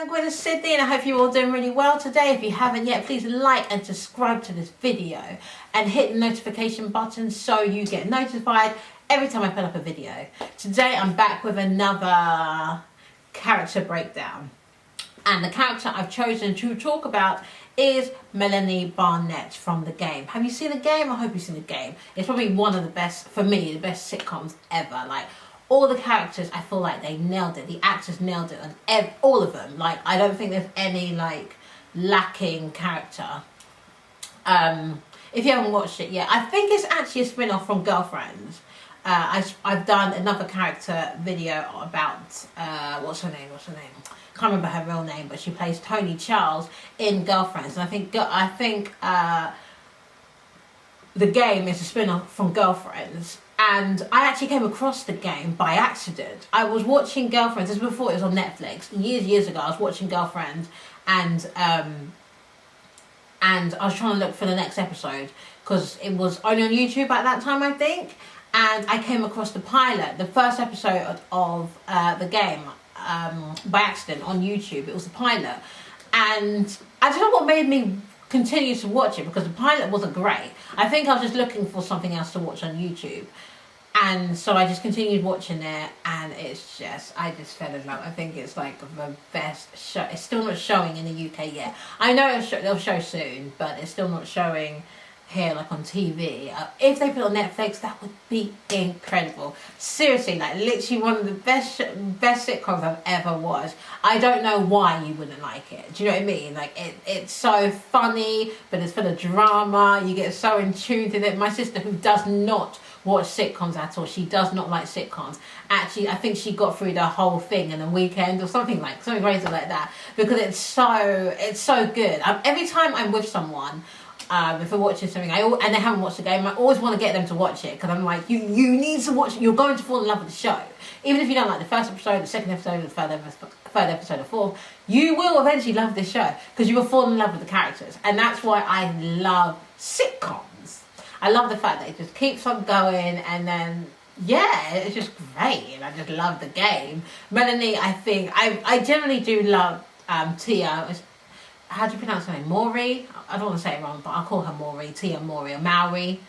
I'm Gwyneth Sydney and I hope you're all doing really well today. If you haven't yet, please like and subscribe to this video and hit the notification button so you get notified every time I put up a video. Today I'm back with another character breakdown, and the character I've chosen to talk about is Melanie Barnet from The Game. Have you seen The Game? I hope you've seen The Game. It's probably one of the best, for me, the best sitcoms ever. Like, all the characters, I feel like they nailed it. The actors nailed it on all of them. Like, I don't think there's any, like, lacking character. If you haven't watched it yet, I think it's actually a spin-off from Girlfriends. I've done another character video about, what's her name? Can't remember her real name, but she plays Tony Charles in Girlfriends. And I think The Game is a spin-off from Girlfriends. And I actually came across The Game by accident. I was watching Girlfriends, this was before it was on Netflix. Years ago, I was watching Girlfriends, and I was trying to look for the next episode because it was only on YouTube at that time, I think. And I came across the pilot, the first episode of The Game, by accident on YouTube. It was the pilot, and I don't know what made me continue to watch it, because the pilot wasn't great. I think I was just looking for something else to watch on YouTube, and so I just continued watching it, and it's just, I just fell in love. I think it's like the best show. It's still not showing in the UK yet. I know they'll show soon, but it's still not showing here, like on TV. If they put it on Netflix, that would be incredible. Seriously, like literally one of the best sitcoms I've ever watched. I don't know why you wouldn't like it. Do you know what I mean? Like it's so funny, but it's full of drama. You get so in tune to it. My sister, who does not watch sitcoms at all, she does not like sitcoms. Actually, I think she got through the whole thing in a weekend or something crazy like that, because it's so good. Every time I'm with someone, if we're watching something and they haven't watched The Game, I always want to get them to watch it, because I'm like, you need to watch it. You're going to fall in love with the show. Even if you don't like the first episode, the second episode, the third episode, the fourth, you will eventually love this show, because you will fall in love with the characters. And that's why I love sitcoms. I love the fact that it just keeps on going, and then yeah, it's just great, and I just love The Game. Melanie, I think I generally do love Tia. How do you pronounce her name? Maury? I don't want to say it wrong, but I'll call her Maury. Tia Maury, or Maori. I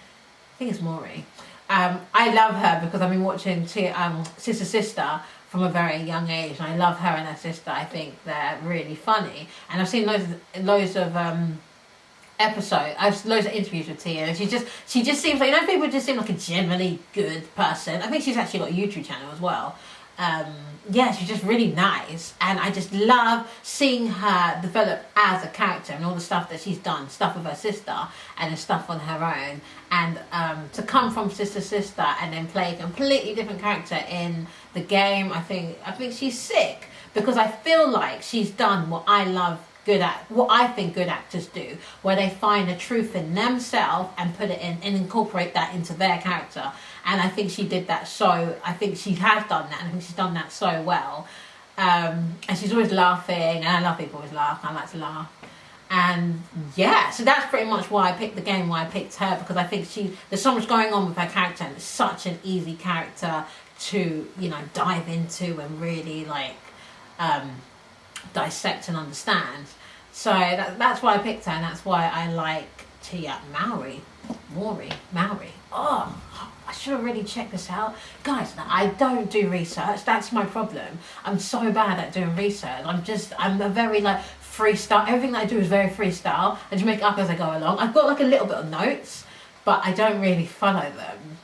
think it's Maury. I love her because I've been watching Sister from a very young age, and I love her and her sister. I think they're really funny, and I've seen loads of episodes. Loads of interviews with Tia, and she just seems like, you know, people just seem like a generally good person. I think she's actually got a YouTube channel as well. Yeah, she's just really nice, and I just love seeing her develop as a character, and all the stuff that she's done, stuff with her sister and the stuff on her own, and to come from Sister and then play a completely different character in The Game. I think she's sick, because I feel like she's done what I think good actors do, where they find the truth in themselves and put it in and incorporate that into their character. And I think she did that I think she has done that, and I think she's done that so well. And she's always laughing, and I love people always laugh. I like to laugh. And yeah, so that's pretty much why I picked The Game, why I picked her, because I think there's so much going on with her character, and it's such an easy character to, you know, dive into and really like dissect and understand. So that's why I picked her, and that's why I like Tia Maury. Oh, I should have really checked this out. Guys, I don't do research. That's my problem. I'm so bad at doing research. I'm a very like freestyle. Everything that I do is very freestyle. I just make it up as I go along. I've got like a little bit of notes, but I don't really follow them.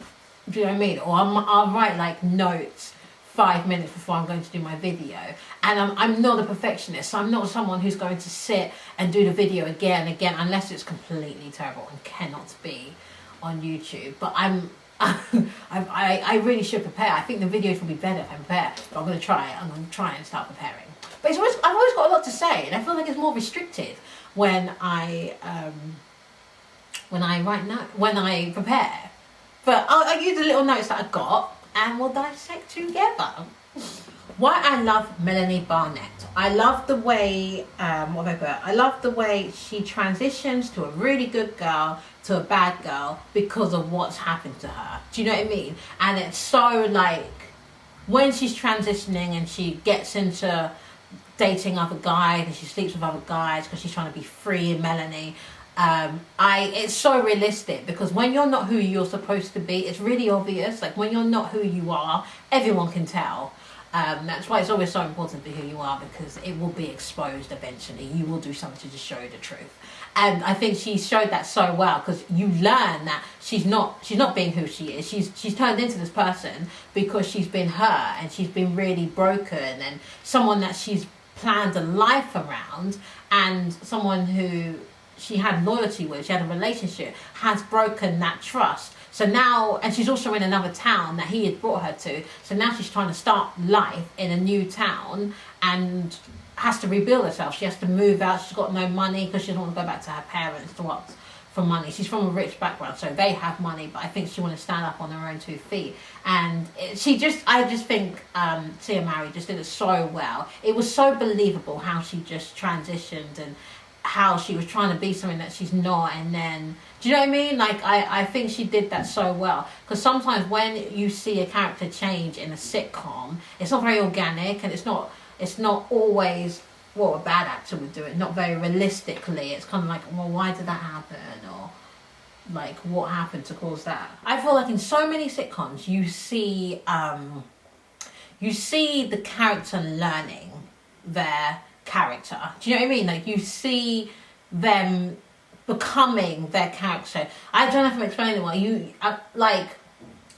Do you know what I mean? Or I'll write like notes 5 minutes before I'm going to do my video, and I'm not a perfectionist, so I'm not someone who's going to sit and do the video again and again, unless it's completely terrible and cannot be on YouTube. But I really should prepare. I think the videos will be better if I prepare, but I'm going to try it. I'm going to try and start preparing. But I've always got a lot to say, and I feel like it's more restricted when I prepare. But I'll use the little notes that I got, and we'll dissect together. Why I love Melanie Barnet. I love the way, I love the way she transitions to a really good girl to a bad girl because of what's happened to her. Do you know what I mean? And it's so like, when she's transitioning and she gets into dating other guys and she sleeps with other guys because she's trying to be free in Melanie. It's so realistic because when you're not who you're supposed to be, it's really obvious. Like when you're not who you are, everyone can tell. That's why it's always so important to be who you are, because it will be exposed eventually. You will do something to just show the truth. And I think she showed that so well, because you learn that she's not being who she is. She's turned into this person because she's been her, and she's been really broken, and someone that she's planned a life around, and someone who she had loyalty with, she had a relationship, has broken that trust. So now, and she's also in another town that he had brought her to. So now she's trying to start life in a new town and has to rebuild herself. She has to move out. She's got no money because she doesn't want to go back to her parents to ask for money. She's from a rich background, so they have money, but I think she wants to stand up on her own 2 feet. And I just think Tia Mowry just did it so well. It was so believable how she just transitioned and how she was trying to be something that she's not, and then, do you know what I mean? Like, I think she did that so well, because sometimes when you see a character change in a sitcom, it's not very organic, and it's not always, well, a bad actor would do it, not very realistically. It's kind of like, well, why did that happen, or like, what happened to cause that? I feel like in so many sitcoms you see the character learning their character. Do you know what I mean? Like, you see them becoming their character. I don't know if I'm explaining well. Like,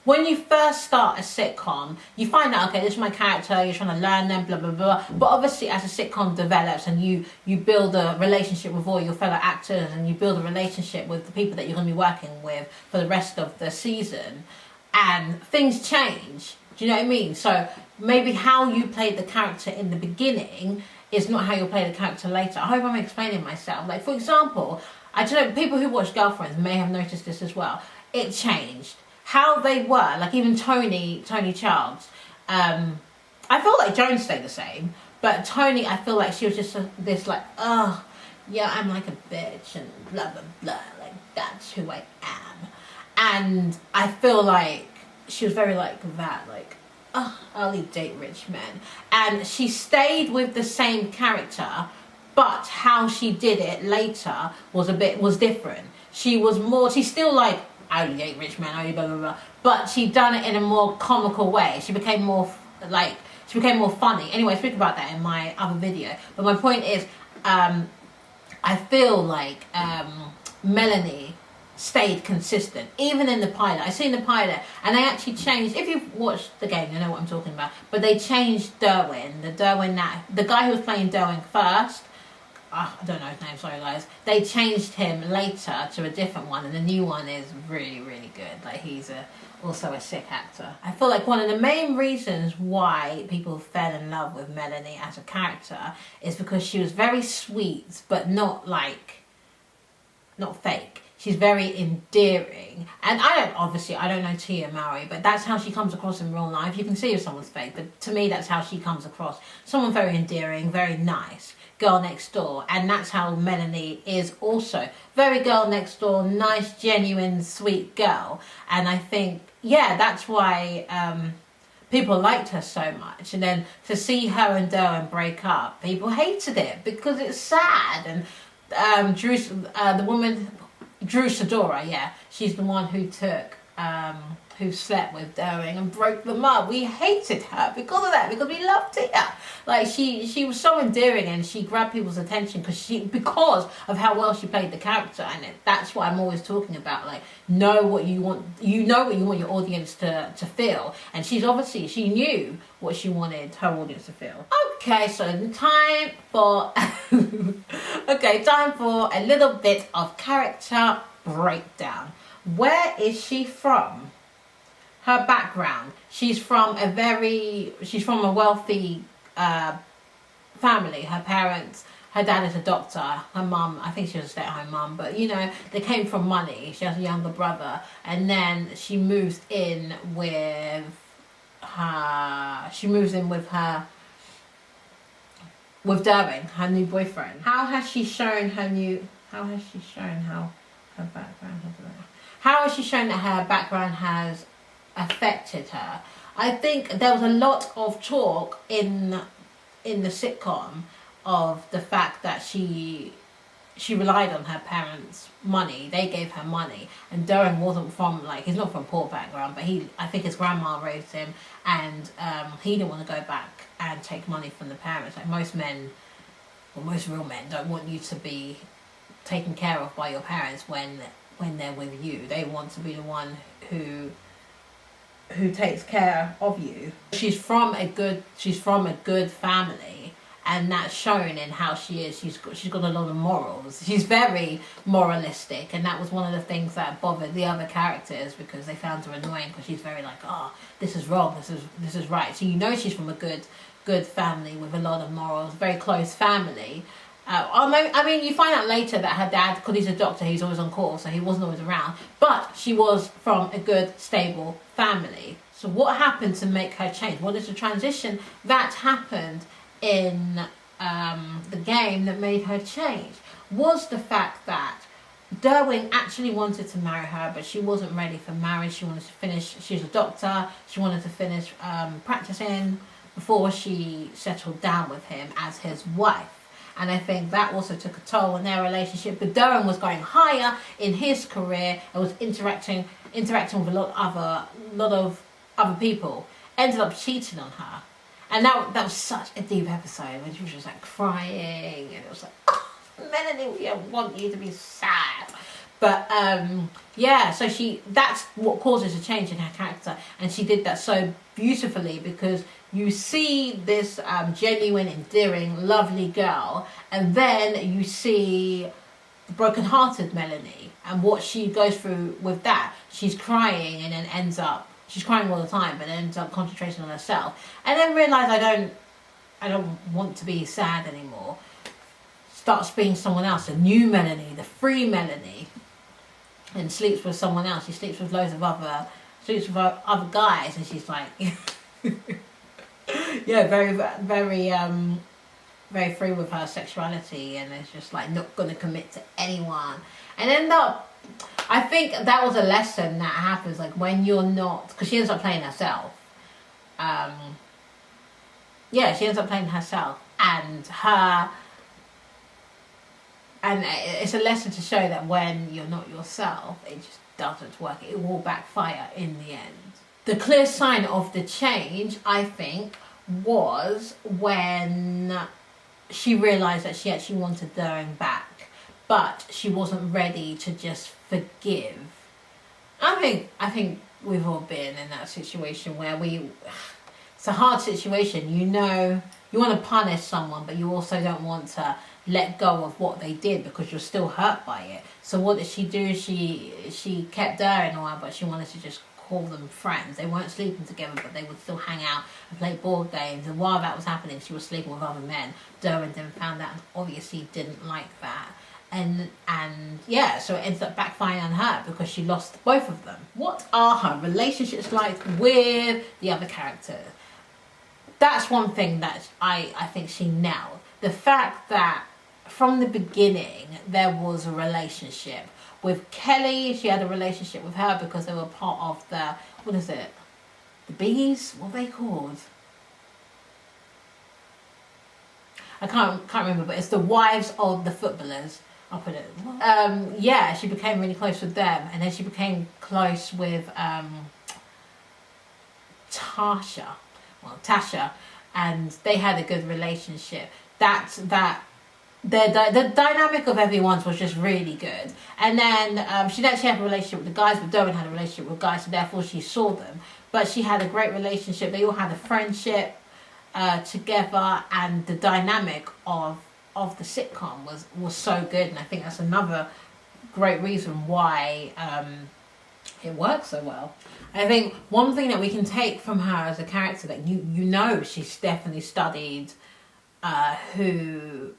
when you first start a sitcom, you find out, okay, this is my character, you're trying to learn them, blah, blah, blah. But obviously, as a sitcom develops and you build a relationship with all your fellow actors, and you build a relationship with the people that you're going to be working with for the rest of the season, and things change. Do you know what I mean? So maybe how you played the character in the beginning is not how you'll play the character later. I hope I'm explaining myself. Like, for example, I don't know, people who watch Girlfriends may have noticed this as well. It changed. How they were, like even Tony Childs. I feel like Joan stayed the same, but Tony, I feel like she was just this like, oh, yeah, I'm like a bitch and blah, blah, blah. Like, that's who I am. And I feel like she was very like that, like, oh, I'll only date rich men. And she stayed with the same character, but how she did it later was different. She's still like, I only date rich men, I only blah, blah, blah. But she done it in a more comical way. She became more funny. Anyway, I speak about that in my other video. But my point is, I feel like Melanie stayed consistent, even in the pilot. I seen the pilot, and they actually changed. If you've watched the game, you know what I'm talking about. But they changed Derwin, the guy who was playing Derwin first. I don't know his name. Sorry, guys. They changed him later to a different one, and the new one is really, really good. Like, he's also a sick actor. I feel like one of the main reasons why people fell in love with Melanie as a character is because she was very sweet, but not fake. She's very endearing. And I don't know Tia Mowry, but that's how she comes across in real life. You can see if someone's fake, but to me, that's how she comes across. Someone very endearing, very nice. Girl next door. And that's how Melanie is also. Very girl next door, nice, genuine, sweet girl. And I think, yeah, that's why people liked her so much. And then to see her and Derwin break up, people hated it because it's sad. And Drew Sidora, yeah, she's the one who who slept with Derwin and broke them up. We hated her because of that, because we loved Tia. Like, she was so endearing, and she grabbed people's attention because of how well she played the character. And that's what I'm always talking about. Like, know what you want your audience to feel. And she knew what she wanted her audience to feel. Okay, so time for a little bit of character breakdown. Where is she from? Her background. She's from a wealthy family. Her parents, her dad is a doctor. Her mum, I think she was a stay-at-home mum, but you know, they came from money. She has a younger brother, and then she moves in with Derwin, her new boyfriend. How has she shown that her background has affected her? I think there was a lot of talk in in the sitcom of the fact that she relied on her parents' money. They gave her money, and Derwin wasn't from, like, he's not from poor background, but I think his grandma raised him, and he didn't want to go back and take money from the parents. Like most men, well, most real men don't want you to be taken care of by your parents when they're with you. They want to be the one who takes care of you. She's from a good family, and that's shown in how she is. She's got a lot of morals. She's very moralistic, and that was one of the things that bothered the other characters, because they found her annoying, because she's very like, oh, this is wrong, this is right. So you know she's from a good family with a lot of morals, very close family. I mean, you find out later that her dad, because he's a doctor, he's always on call, so he wasn't always around. But she was from a good, stable family. So what happened to make her change? What is the transition that happened in the game that made her change? Was the fact that Derwin actually wanted to marry her, but she wasn't ready for marriage. She wanted to finish, she's a doctor, she wanted to finish practicing before she settled down with him as his wife. And I think that also took a toll on their relationship. But Derwin was going higher in his career and was interacting with a lot of other people. Ended up cheating on her. And that was such a deep episode when she was just like crying, and it was like, oh, Melanie, we don't want you to be sad. But yeah, so that's what causes a change in her character, and she did that so beautifully, because you see this genuine, endearing, lovely girl, and then you see the broken-hearted Melanie and what she goes through with that. She's crying, and then she's crying all the time, but ends up concentrating on herself, and then realise I don't want to be sad anymore. Starts being someone else, a new Melanie, the free Melanie, and sleeps with someone else. She sleeps with other guys, and she's like, yeah, very, very, very free with her sexuality, and it's just like not gonna commit to anyone, and I think that was a lesson that happens, like when you're not, because she ends up playing herself. Yeah, she ends up playing herself, and it's a lesson to show that when you're not yourself, it just doesn't work. It will backfire in the end. The clear sign of the change, I think, was when she realised that she actually wanted Derwin back, but she wasn't ready to just forgive. I think we've all been in that situation where it's a hard situation. You know, you want to punish someone, but you also don't want to let go of what they did because you're still hurt by it. So what did she do? She kept Derwin around, but she wanted to just call them friends. They weren't sleeping together, but they would still hang out and play board games. And while that was happening, she was sleeping with other men. Derwin then found out and obviously didn't like that. And yeah, so it ends up backfiring on her because she lost both of them. What are her relationships like with the other characters? That's one thing that I think she nailed. The fact that from the beginning there was a relationship. With Kelly, she had a relationship with her because they were part of the, what is it? The bees? What are they called? I can't remember, but it's the wives of the footballers. I'll put it. Yeah, she became really close with them, and then she became close with Tasha, and they had a good relationship. The dynamic of everyone's was just really good. And then she didn't actually have a relationship with the guys, but Derwin had a relationship with guys, so therefore she saw them. But she had a great relationship. They all had a friendship together, and the dynamic of the sitcom was so good. And I think that's another great reason why it works so well. I think one thing that we can take from her as a character, that you know she's definitely studied who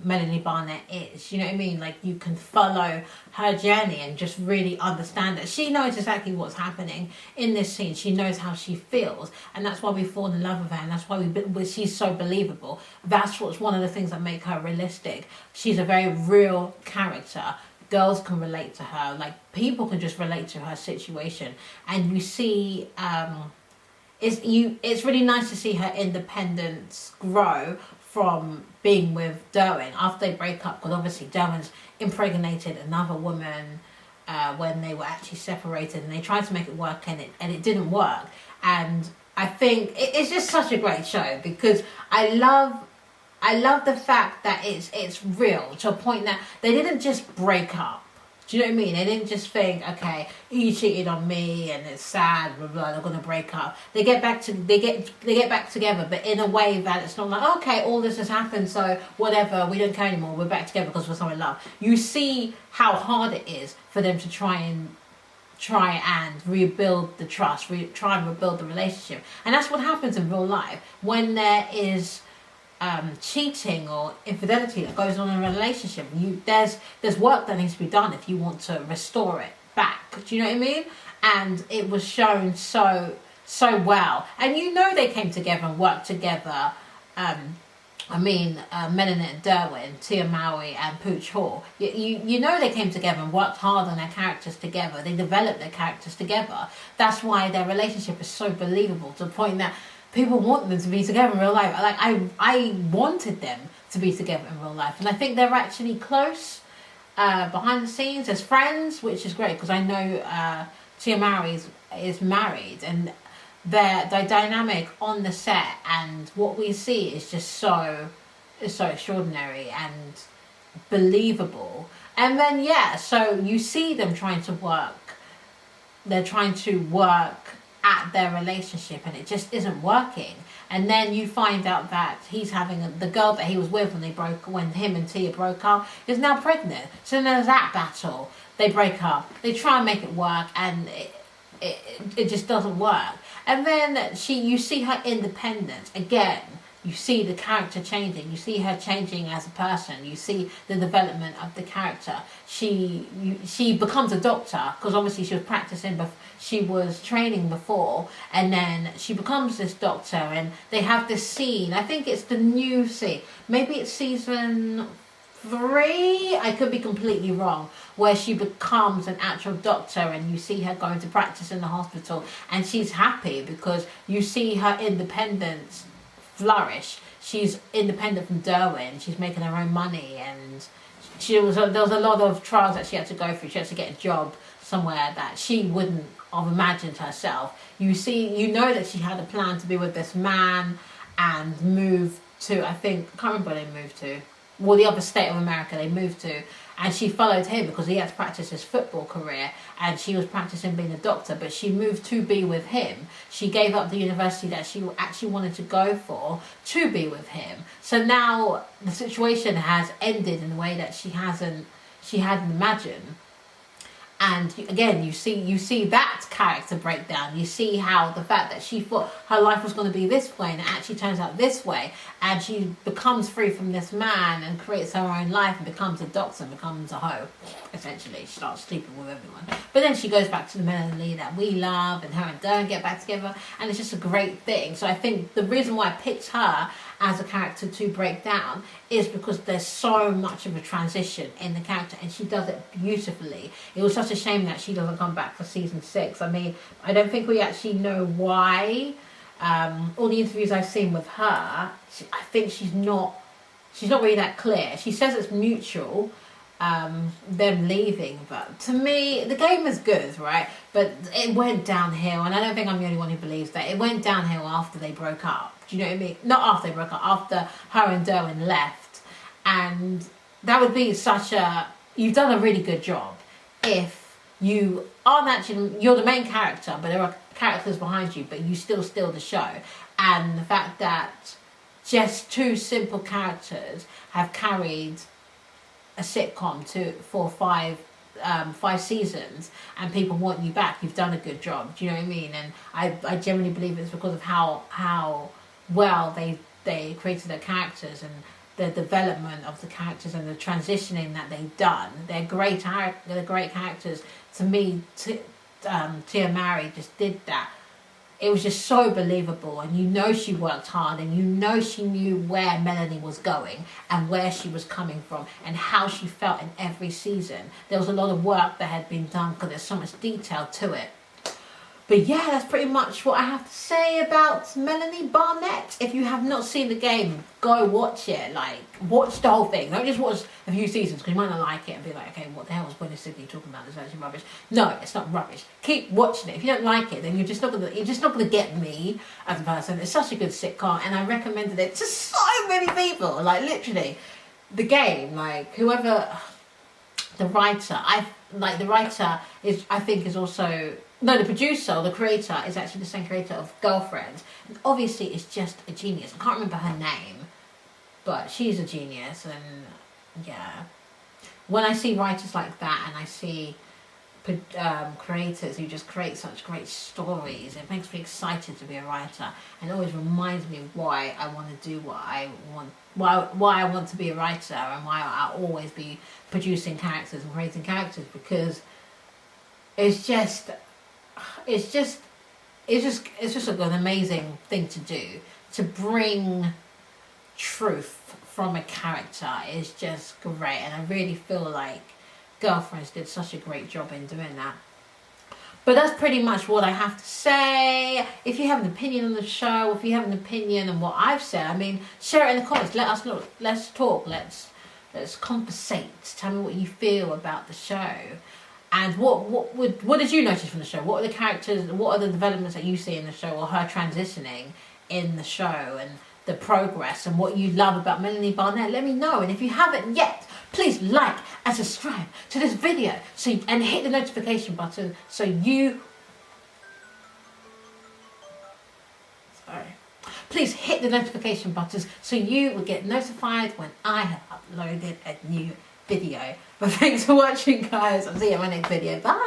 Melanie Barnet is. You know what I mean? Like, you can follow her journey and just really understand that she knows exactly what's happening in this scene. She knows how she feels, and that's why we fall in love with her, and that's why she's so believable. That's what's one of the things that make her realistic. She's a very real character. Girls can relate to her, like people can just relate to her situation, and you see it's really nice to see her independence grow from being with Derwin after they break up, because obviously Derwin's impregnated another woman when they were actually separated, and they tried to make it work, and it didn't work. And I think it's just such a great show, because I love the fact that it's real to a point that they didn't just break up. Do you know what I mean? They didn't just think, okay, you cheated on me and it's sad, blah blah, they're gonna break up. They get back together, but in a way that it's not like, okay, all this has happened, so whatever, we don't care anymore, we're back together because we're so in love. You see how hard it is for them to try and rebuild the trust, try and rebuild the relationship. And that's what happens in real life when there is cheating or infidelity that goes on in a relationship. There's work that needs to be done if you want to restore it back. Do you know what I mean? And it was shown so well. And they came together and worked together. Melanie and Derwin, Tia Mowry and Pooch Hall. They came together and worked hard on their characters together. They developed their characters together. That's why their relationship is so believable, to the point that people want them to be together in real life. Like, I wanted them to be together in real life. And I think they're actually close behind the scenes as friends, which is great, because I know Tia Mowry is married, and their dynamic on the set and what we see is just so extraordinary and believable. And then so you see them trying to work. They're trying to work at their relationship, and it just isn't working. And then you find out that he's having the girl that he was with when him and Tia broke up is now pregnant. So there's that battle. They break up. They try and make it work, and it just doesn't work. And then you see her independence again. You see the character changing. You see her changing as a person. You see the development of the character. She becomes a doctor, because obviously she was practicing, but she was training before, and then she becomes this doctor, and they have this scene. I think it's the new scene. Maybe it's season 3. I could be completely wrong. Where she becomes an actual doctor, and you see her going to practice in the hospital, and she's happy because you see her independence flourish. She's independent from Derwin. She's making her own money, and there was a lot of trials that she had to go through. She had to get a job somewhere that she wouldn't have imagined herself. You that she had a plan to be with this man and move to, I can't remember where they moved to. Well, the other state of America they moved to, and she followed him because he had to practice his football career, and she was practicing being a doctor, but she moved to be with him. She gave up the university that she actually wanted to go for to be with him. So now the situation has ended in a way that she hadn't imagined. And again, you see that character breakdown. You see how the fact that she thought her life was going to be this way, and it actually turns out this way, and she becomes free from this man and creates her own life and becomes a doctor and becomes a hoe. Essentially, she starts sleeping with everyone. But then she goes back to the Melanie that we love, and her and Derwin get back together, and it's just a great thing. So I think the reason why I picked her as a character to break down is because there's so much of a transition in the character, and she does it beautifully. It was such a shame that she doesn't come back for season 6. I mean, I don't think we actually know why. All the interviews I've seen with her, I think she's not really that clear. She says it's mutual, them leaving, but to me the game is good, right? But it went downhill, and I don't think I'm the only one who believes that. It went downhill after they broke up. Do you know what I mean? Not after they broke up, after her and Derwin left. And that would be you've done a really good job if you aren't actually, you're the main character, but there are characters behind you, but you still steal the show. And the fact that just 2 simple characters have carried a sitcom for 5 seasons, and people want you back, you've done a good job. Do you know what I mean? And I genuinely believe it's because of how well they created their characters and the development of the characters and the transitioning that they've done. They're great characters. To me, Tia Mowry just did that. It was just so believable, and she worked hard, and she knew where Melanie was going and where she was coming from and how she felt in every season. There was a lot of work that had been done because there's so much detail to it. But yeah, that's pretty much what I have to say about Melanie Barnet. If you have not seen the game, go watch it. Like, watch the whole thing. Don't just watch a few seasons, because you might not like it and be like, okay, what the hell is Bonnie Sydney talking about? This is actually rubbish. No, it's not rubbish. Keep watching it. If you don't like it, then you're just not gonna get me as a person. It's such a good sitcom, and I recommended it to so many people. Like, literally, the game. Like, whoever, the writer. The writer is, I think, is also. No, the producer or the creator is actually the same creator of Girlfriend. And obviously, it's just a genius. I can't remember her name, but she's a genius. And yeah, when I see writers like that, and I see creators who just create such great stories, it makes me excited to be a writer, and it always reminds me why I want to do what I want, why I want to be a writer, and why I'll always be producing characters and creating characters, because it's just an amazing thing to do. To bring truth from a character is just great, and I really feel like Girlfriends did such a great job in doing that. But that's pretty much what I have to say. If you have an opinion on the show, if you have an opinion on what I've said, I mean, share it in the comments. Let us know. Let's talk. Let's conversate. Tell me what you feel about the show. And what did you notice from the show? What are the characters, what are the developments that you see in the show, or her transitioning in the show, and the progress, and what you love about Melanie Barnet? Let me know. And if you haven't yet, please like and subscribe to this video, and hit the notification button so you... Please hit the notification buttons so you will get notified when I have uploaded a new video. But thanks for watching, guys. I'll see you in my next video. Bye.